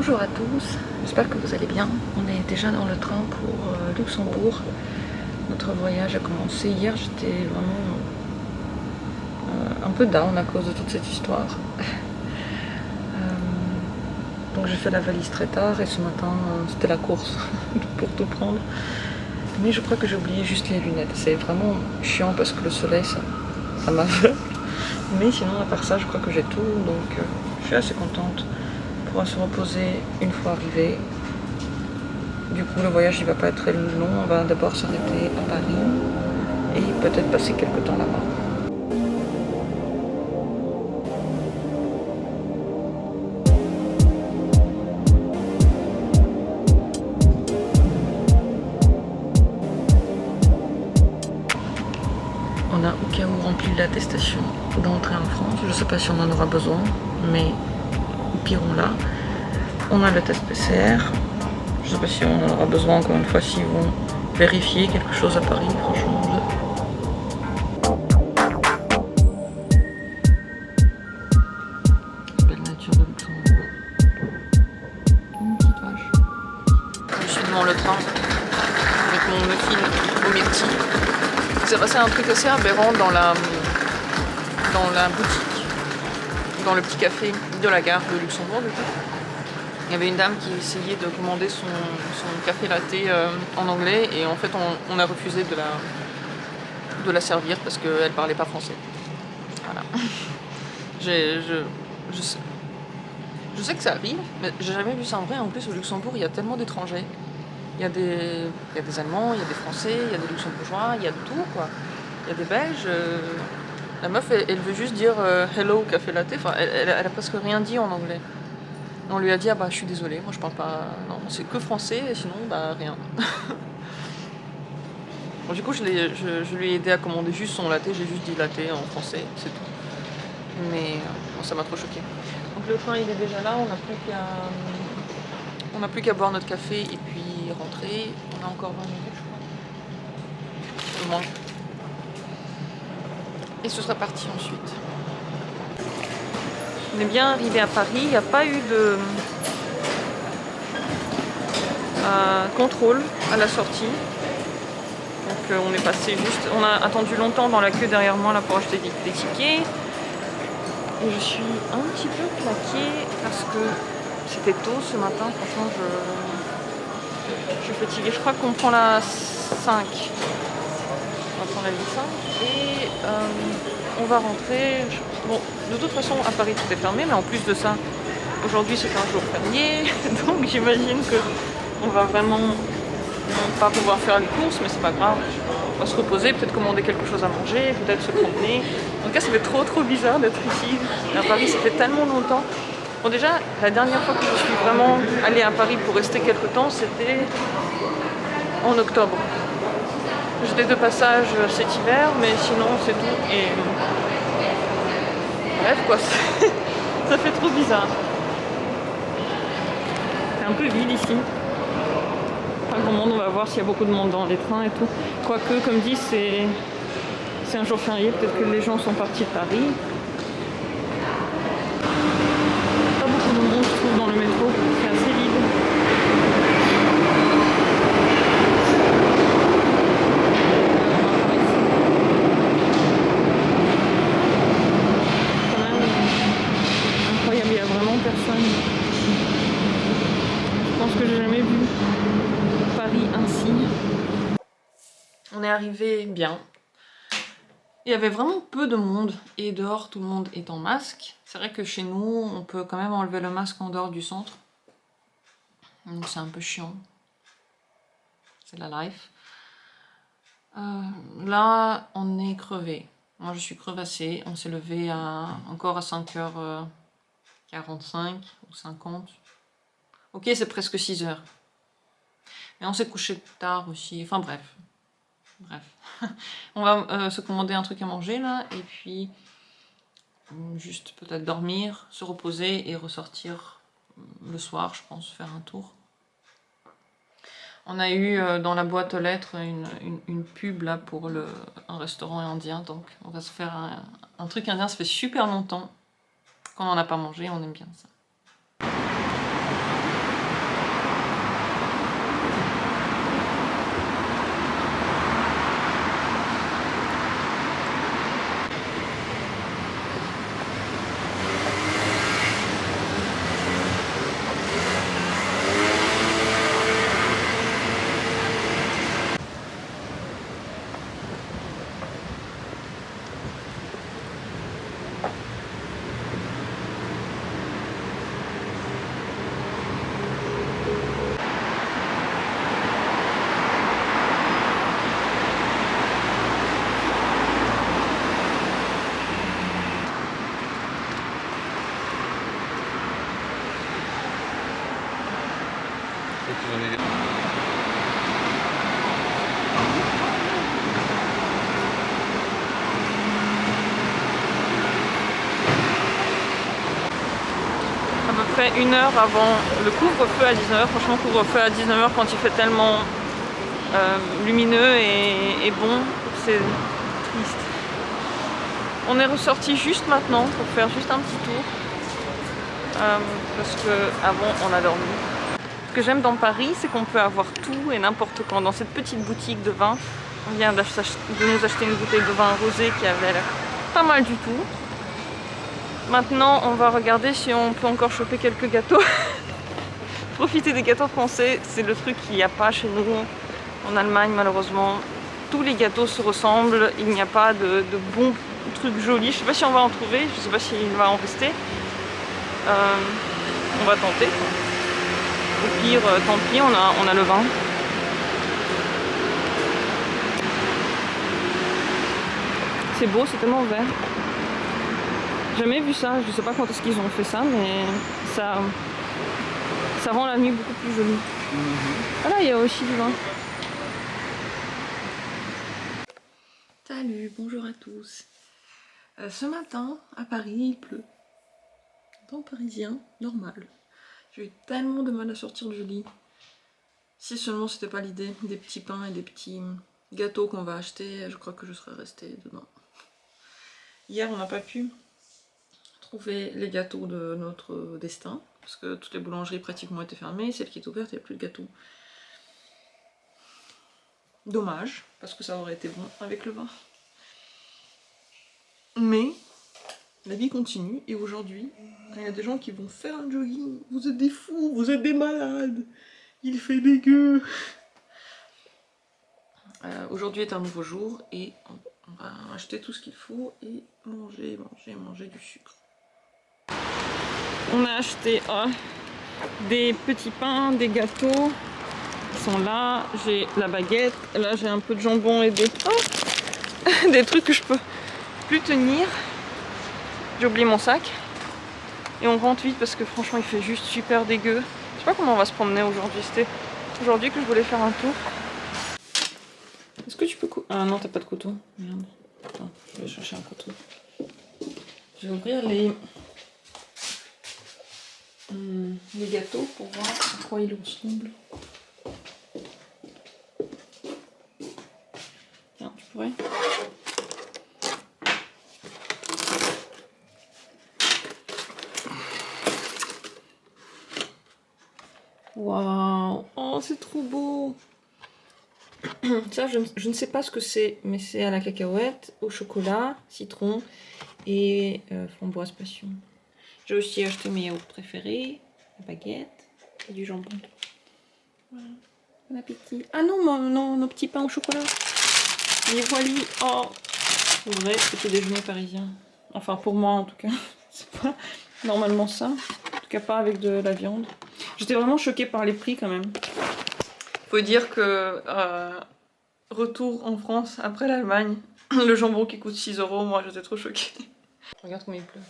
Bonjour à tous, j'espère que vous allez bien. On est déjà dans le train pour Luxembourg. Notre voyage a commencé hier, j'étais vraiment un peu down à cause de toute cette histoire. Donc j'ai fait la valise très tard et ce matin c'était la course pour tout prendre. Mais je crois que j'ai oublié juste les lunettes. C'est vraiment chiant parce que le soleil ça m'aveugle. Mais sinon à part ça je crois que j'ai tout, donc je suis assez contente. On pourra se reposer une fois arrivé. Du coup le voyage il va pas être très long, on va d'abord s'arrêter à Paris et peut-être passer quelques temps là-bas. On a au cas où rempli l'attestation d'entrée en France. Je ne sais pas si on en aura besoin, mais au pire on l'a. On a le test PCR. Je ne sais pas si on en aura besoin encore une fois s'ils vont vérifier quelque chose à Paris, franchement. Belle nature de Luxembourg. Une petite vache. Je suis devant le train avec mon muffin au myrtille. Il s'est passé un truc assez aberrant dans la boutique, dans le petit café de la gare de Luxembourg du coup. Il y avait une dame qui essayait de commander son café latte en anglais et en fait on a refusé de la servir parce qu'elle parlait pas français. Voilà. Je sais que ça arrive, mais j'ai jamais vu ça en vrai. En plus au Luxembourg il y a tellement d'étrangers. Il y a des Allemands, il y a des Français, il y a des Luxembourgeois, il y a de tout quoi. Il y a des Belges. La meuf elle veut juste dire hello café latte. Enfin elle a presque rien dit en anglais. On lui a dit ah bah je suis désolée, moi je parle pas, non c'est que français et sinon bah rien. Bon, du coup je lui ai aidé à commander juste son latte, j'ai juste dit latte en français, c'est tout. Mais bon, ça m'a trop choqué. Donc le train il est déjà là, on n'a plus qu'à boire notre café et puis rentrer. On a encore 20 minutes je crois. Au moins. Et ce sera parti ensuite. On est bien arrivé à Paris, il n'y a pas eu de contrôle à la sortie. Donc on est passé juste, on a attendu longtemps dans la queue derrière moi là pour acheter des tickets. Et je suis un petit peu claquée parce que c'était tôt ce matin, franchement je suis fatiguée. Je crois qu'on prend la 5. On va prendre la ligne 5 et on va rentrer. Bon, de toute façon à Paris tout est fermé, mais en plus de ça, aujourd'hui c'est un jour férié, donc j'imagine que on va vraiment pas pouvoir faire les courses, mais c'est pas grave. On va se reposer, peut-être commander quelque chose à manger, peut-être se promener. En tout cas, ça fait trop bizarre d'être ici. À Paris, ça fait tellement longtemps. Bon, déjà, la dernière fois que je suis vraiment allée à Paris pour rester quelque temps, c'était en octobre. J'étais de passage cet hiver, mais sinon c'est tout. Et bref, quoi, ça fait trop bizarre. C'est un peu vide ici. Pas grand monde, on va voir s'il y a beaucoup de monde dans les trains et tout. Quoique, comme dit, c'est un jour férié, peut-être que les gens sont partis de Paris. Pas beaucoup de monde, je trouve, dans le métro, c'est assez vide. Quand même incroyable, il n'y a vraiment personne. Je pense que j'ai jamais vu Paris ainsi. On est arrivé bien. Il y avait vraiment peu de monde et dehors tout le monde est en masque. C'est vrai que chez nous on peut quand même enlever le masque en dehors du centre. Donc c'est un peu chiant. C'est la life. Là on est crevé. Moi je suis crevassée. On s'est levé encore à 5h45 ou 50. Ok c'est presque 6h. Mais on s'est couché tard aussi. Enfin bref. On va se commander un truc à manger là et puis juste peut-être dormir, se reposer et ressortir le soir, je pense, faire un tour. On a eu dans la boîte aux lettres une pub là pour un restaurant indien, donc on va se faire un truc indien. Ça fait super longtemps qu'on n'en a pas mangé, on aime bien ça. À peu près 1 heure avant le couvre-feu à 19h. Franchement, couvre-feu à 19h quand il fait tellement lumineux et bon, c'est triste. On est ressorti juste maintenant pour faire juste un petit tour parce que avant on a dormi. Ce que j'aime dans Paris, c'est qu'on peut avoir tout et n'importe quand. Dans cette petite boutique de vin, on vient de nous acheter une bouteille de vin rosé qui avait l'air pas mal du tout. Maintenant, on va regarder si on peut encore choper quelques gâteaux. Profiter des gâteaux français, c'est le truc qu'il n'y a pas chez nous en Allemagne malheureusement. Tous les gâteaux se ressemblent, il n'y a pas de bons trucs jolis. Je ne sais pas si on va en trouver, je ne sais pas s'il va en rester. On va tenter. Au pire, tant pis, on a le vin. C'est beau, c'est tellement vert. Jamais vu ça, je sais pas quand est-ce qu'ils ont fait ça, mais ça rend la nuit beaucoup plus jolie. Ah là, il y a aussi du vin. Salut, bonjour à tous. Ce matin, à Paris, il pleut. Temps parisien, normal. J'ai eu tellement de mal à sortir du lit. Si seulement c'était pas l'idée des petits pains et des petits gâteaux qu'on va acheter, je crois que je serais restée dedans. Hier, on n'a pas pu trouver les gâteaux de notre destin, parce que toutes les boulangeries pratiquement étaient fermées, celle qui est ouverte, il n'y a plus de gâteaux. Dommage, parce que ça aurait été bon avec le vin. Mais la vie continue, et aujourd'hui, il y a des gens qui vont faire un jogging. Vous êtes des fous, vous êtes des malades, il fait dégueu. Aujourd'hui est un nouveau jour, et on va acheter tout ce qu'il faut, et manger du sucre. On a acheté des petits pains, des gâteaux, ils sont là, j'ai la baguette, là j'ai un peu de jambon et des trucs que je peux plus tenir. J'ai oublié mon sac et on rentre vite parce que franchement il fait juste super dégueu. Je sais pas comment on va se promener aujourd'hui, c'était aujourd'hui que je voulais faire un tour. Est-ce que tu peux Ah non, t'as pas de couteau, merde. Attends, je vais chercher un couteau. Je vais ouvrir les gâteaux pour voir à quoi ils ressemblent. Tiens, tu pourrais. Waouh, oh c'est trop beau. Ça je ne sais pas ce que c'est, mais c'est à la cacahuète, au chocolat, citron et framboise passion. J'ai aussi acheté mes yaourts préférés, la baguette et du jambon. Voilà, bon appétit. Ah non, nos petits pains au chocolat. Les voili, oh, le vrai petit déjeuner parisien. Enfin pour moi en tout cas, c'est pas normalement ça. En tout cas pas avec de la viande. J'étais vraiment choquée par les prix quand même. Faut dire que retour en France après l'Allemagne, le jambon qui coûte 6 €, moi j'étais trop choquée. Regarde comme il pleut.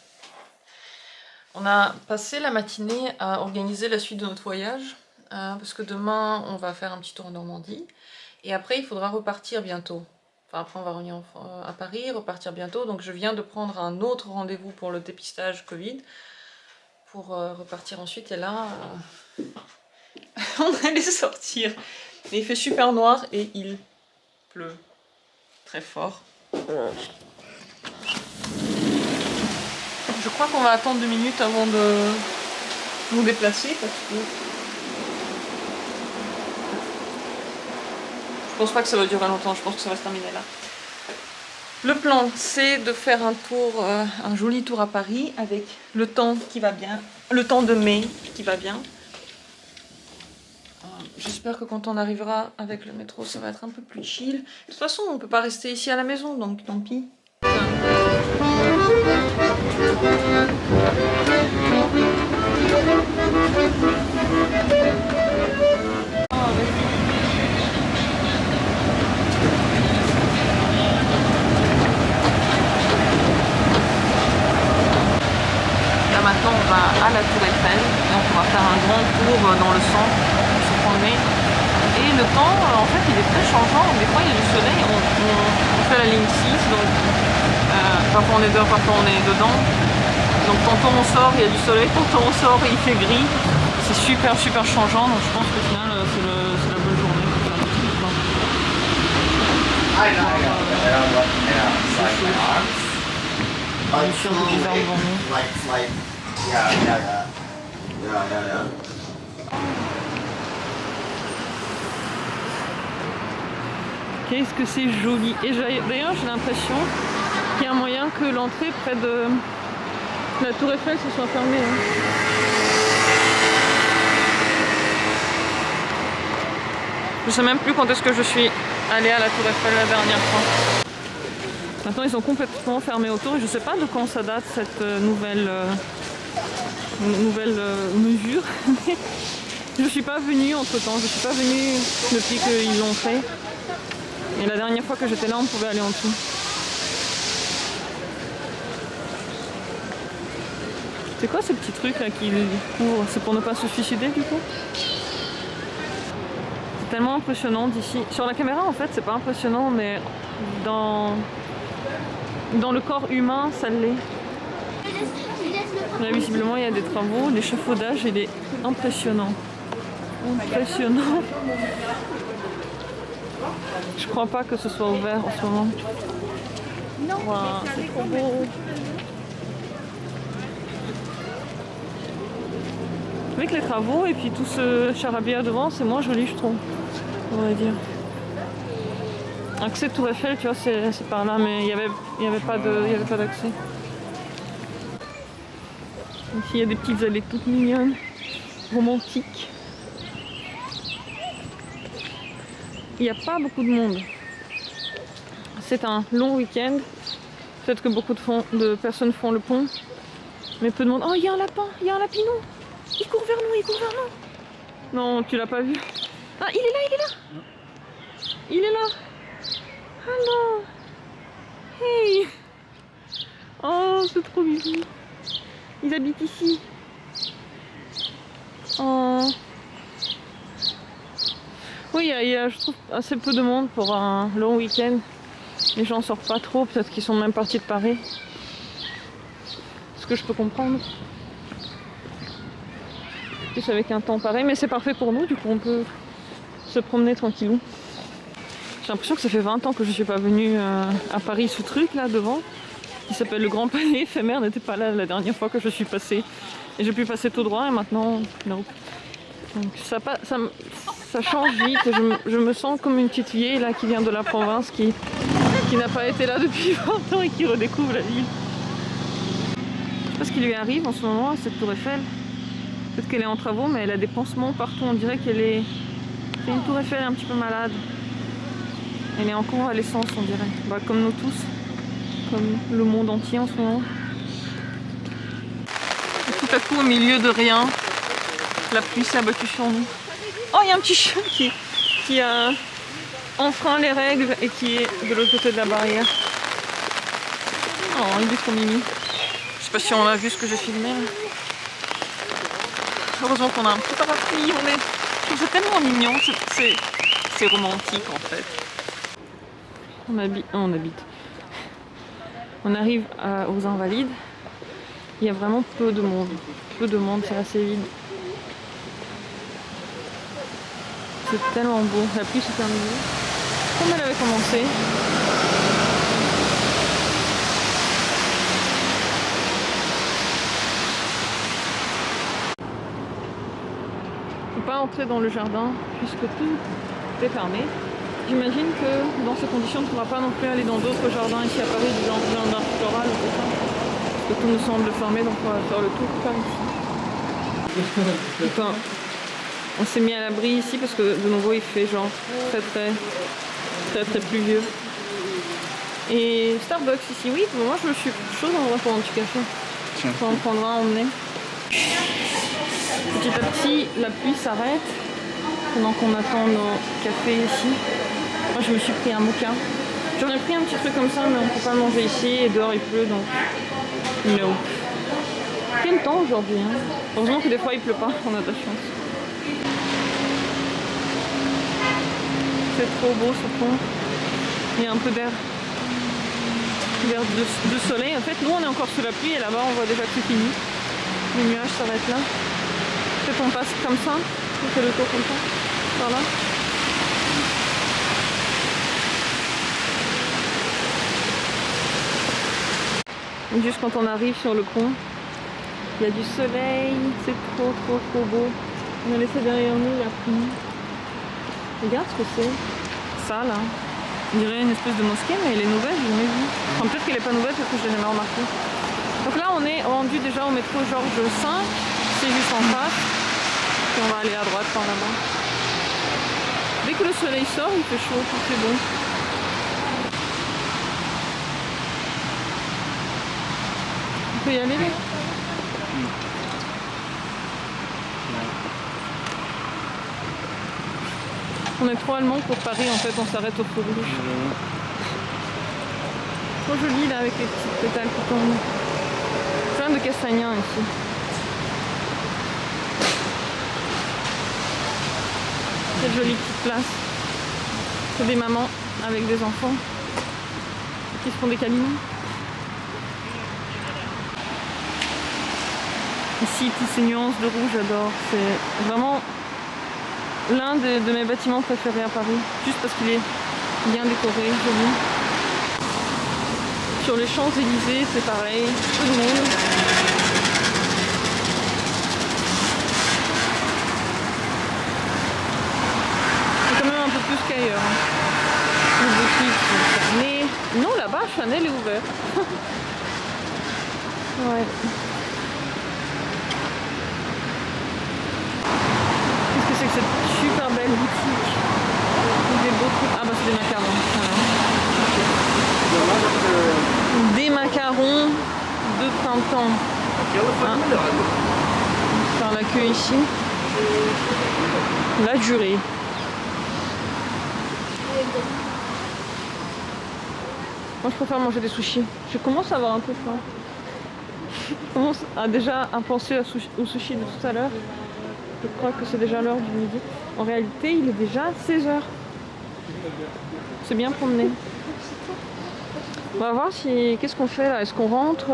On a passé la matinée à organiser la suite de notre voyage parce que demain on va faire un petit tour en Normandie et après il faudra repartir bientôt. Enfin après on va revenir à Paris, repartir bientôt, donc je viens de prendre un autre rendez-vous pour le dépistage Covid pour repartir ensuite et là on allait sortir. Mais il fait super noir et il pleut très fort. Je crois qu'on va attendre 2 minutes avant de nous déplacer parce que je pense pas que ça va durer longtemps, je pense que ça va se terminer là. Le plan c'est de faire un tour, un joli tour à Paris avec le temps qui va bien, le temps de mai qui va bien. J'espère que quand on arrivera avec le métro ça va être un peu plus chill. De toute façon on peut pas rester ici à la maison donc tant pis. Là maintenant on va à la Tour Eiffel, donc on va faire un grand tour dans le centre pour se promener. de temps, en fait, il est très changeant. Des fois, il y a du soleil, on fait la ligne 6, donc parfois on est dehors, parfois on est dedans. Donc tantôt on sort, il y a du soleil, tantôt on sort et il fait gris. C'est super changeant, donc je pense qu'au final, c'est la bonne journée. Qu'est-ce que c'est joli. Et d'ailleurs j'ai l'impression qu'il y a un moyen que l'entrée près de la tour Eiffel se soit fermée. Je sais même plus quand est-ce que je suis allée à la tour Eiffel la dernière fois. Maintenant ils sont complètement fermés autour et je sais pas de quand ça date cette nouvelle mesure. Je suis pas venue entre temps, je suis pas venue depuis qu'ils l'ont fait. Et la dernière fois que j'étais là on pouvait aller en dessous. C'est quoi ce petit truc là qui court? C'est pour ne pas se suicider du coup? C'est tellement impressionnant d'ici. Sur la caméra en fait c'est pas impressionnant mais dans le corps humain ça l'est. Là visiblement il y a des travaux, l'échafaudage il est impressionnant. Impressionnant. Je crois pas que ce soit ouvert en ce moment. Wow, c'est trop beau. Avec les travaux et puis tout ce charabia devant, c'est moins joli je trouve, on va dire. Accès Tour Eiffel, tu vois, c'est par là, mais il y avait pas d'accès. Ici il y a des petites allées toutes mignonnes, romantiques. Il n'y a pas beaucoup de monde. C'est un long week-end. Peut-être que beaucoup de personnes font le pont, mais peu de monde. Oh, il y a un lapin, il y a un lapinou. Il court vers nous, il court vers nous. Non, tu l'as pas vu. Ah, il est là, il est là. Il est là. Hello. Hey. Oh, c'est trop mignon. Ils habitent ici. Oh. Oui, il y a, je trouve, assez peu de monde pour un long week-end. Les gens sortent pas trop, peut-être qu'ils sont même partis de Paris. Ce que je peux comprendre. Plus avec un temps pareil, mais c'est parfait pour nous, du coup on peut se promener tranquillou. J'ai l'impression que ça fait 20 ans que je suis pas venue à Paris, ce truc là devant, qui s'appelle le Grand Palais éphémère, n'était pas là la dernière fois que je suis passée. Et j'ai pu passer tout droit et maintenant, non. Donc ça change vite, je me sens comme une petite vieille là qui vient de la province, qui n'a pas été là depuis 20 ans et qui redécouvre la ville. Je sais pas ce qui lui arrive en ce moment à cette tour Eiffel. Peut-être qu'elle est en travaux, mais elle a des pansements partout. On dirait qu'elle est... C'est une tour Eiffel un petit peu malade. Elle est en convalescence, on dirait. Bah, comme nous tous. Comme le monde entier en ce moment. Et tout à coup, au milieu de rien, la pluie s'est abattue sur nous. Oh, il y a un petit chien qui a enfreint les règles et qui est de l'autre côté de la barrière. Oh, il est trop mimi. Je sais pas si on a vu ce que j'ai filmé. Heureusement qu'on a un petit parapluie, c'est tellement mignon, c'est romantique en fait. On arrive aux Invalides, il y a vraiment peu de monde, c'est assez vide. C'est tellement beau, la pluie s'est terminée, comme elle avait commencé. Pas entrer dans le jardin puisque tout est fermé. J'imagine que dans ces conditions on ne pourra pas non plus aller dans d'autres jardins ici à Paris, du genre jardin floral ou tout ça. Parce que tout nous semble fermé, donc on va faire le tour par ici. Enfin, on s'est mis à l'abri ici parce que de nouveau il fait genre très pluvieux. Et Starbucks ici, oui, moi je suis chaude en vrai pour un petit café. On va en prendre un, emmener. Petit à petit, la pluie s'arrête pendant qu'on attend nos cafés ici. Moi, je me suis pris un mocha. J'en ai pris un petit truc comme ça, mais on ne peut pas le manger ici et dehors il pleut, donc no. Quel temps aujourd'hui, hein. Heureusement que des fois il pleut pas, on a de la chance. C'est trop beau ce pont. Il y a un peu d'air de soleil. En fait, nous on est encore sous la pluie et là-bas on voit déjà que c'est fini. Les nuages s'arrêtent là. Peut-être on passe comme ça. On fait le tour comme ça. Par là. Et juste quand on arrive sur le pont, il y a du soleil. C'est trop beau. On a laissé derrière nous la pluie. Regarde ce que c'est. Ça là. On dirait une espèce de mosquée, mais elle est nouvelle, j'ai jamais vu. Enfin, peut-être qu'elle n'est pas nouvelle, parce que je l'ai jamais remarqué. Donc là, on est rendu déjà au métro Georges V. C'est juste en face. Et on va aller à droite par là-bas. Dès que le soleil sort, il fait chaud, tout c'est bon. On peut y aller là? On est trop allemand pour Paris, en fait, on s'arrête au feu rouge. Trop joli là avec les petites pétales qui tombent. Plein de castagnins ici. Quelle jolie petite place. C'est des mamans avec des enfants qui se font des câlins. Ici, toutes ces nuances de rouge, j'adore. C'est vraiment l'un de mes bâtiments préférés à Paris, juste parce qu'il est bien décoré, joli. Sur les Champs-Élysées, c'est pareil, peu de monde. C'est quand même un peu plus qu'ailleurs. Les boutiques sont fermées. Non, là-bas, Chanel est ouvert. Ouais. Qu'est-ce que c'est que cette super belle boutique? Des beaux trucs. Ah bah c'est des macarons. Voilà. Des macarons de printemps. Hein, faire la queue ici. La durée. Moi je préfère manger des sushis. Je commence à avoir un peu faim. Je commence à déjà à penser au sushi de tout à l'heure. Je crois que c'est déjà l'heure du midi. En réalité, il est déjà 16h. C'est bien promené. On va voir si... Qu'est-ce qu'on fait là? Est-ce qu'on rentre?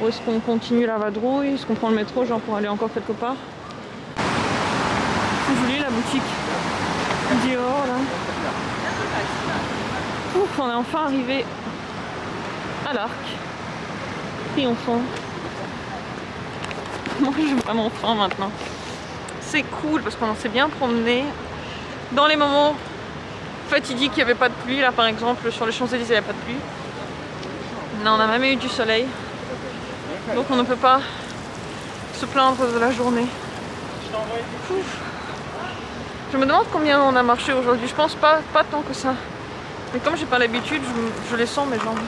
Ou est-ce qu'on continue la vadrouille? Est-ce qu'on prend le métro genre pour aller encore quelque part? C'est joli la boutique. Dior là. Ouf, on est enfin arrivé à l'Arc. Triomphant. Moi j'ai vraiment faim maintenant. C'est cool parce qu'on s'est bien promené. Dans les moments fatidiques, il n'y avait pas de pluie. Là par exemple, sur les Champs-Élysées, il n'y a pas de pluie. Là, on n'a même eu du soleil. Donc on ne peut pas se plaindre de la journée. Ouf. Je me demande combien on a marché aujourd'hui. Je pense pas tant que ça. Mais comme j'ai pas l'habitude, je les sens mes jambes.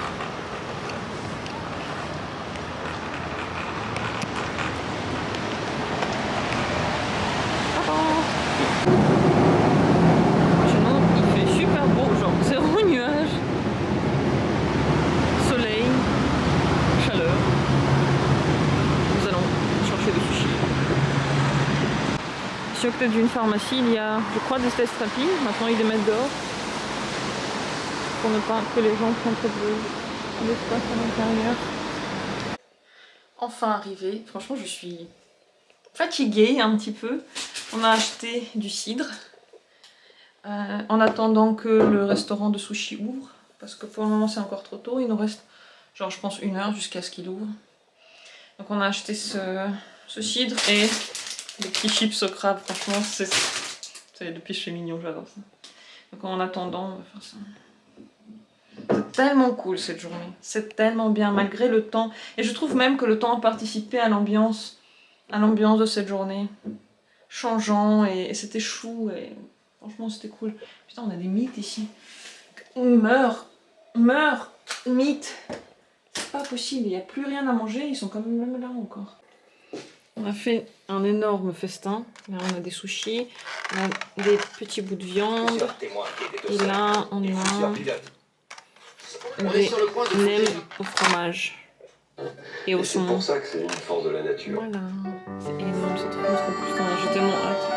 Sinon, il fait super beau, genre zéro nuage, soleil, chaleur. Nous allons chercher des sushis. Sur le côté d'une pharmacie, il y a, je crois, des tests rapides. Maintenant, ils les mettent dehors. Pour ne pas que les gens prennent trop d'espace à l'intérieur. Enfin arrivé, franchement je suis fatiguée un petit peu. On a acheté du cidre en attendant que le restaurant de sushi ouvre. Parce que pour le moment c'est encore trop tôt, il nous reste genre je pense 1 heure jusqu'à ce qu'il ouvre. Donc on a acheté ce cidre et les petits chips au crabe, franchement c'est le péché mignon, j'adore ça. Donc en attendant on va faire ça. C'est tellement cool cette journée, c'est tellement bien malgré le temps. Et je trouve même que le temps a participé à l'ambiance de cette journée. Changeant et c'était chou et franchement c'était cool. Putain on a des mythes ici. Meurs, mythes. C'est pas possible, il n'y a plus rien à manger, ils sont quand même là encore. On a fait un énorme festin. Là on a des sushis, on a des petits bouts de viande. Et là on a... des nems au fromage et au saumon. C'est pour ça que c'est une force de la nature. Voilà, c'est énorme, c'est trop cool, j'ai tellement hâte.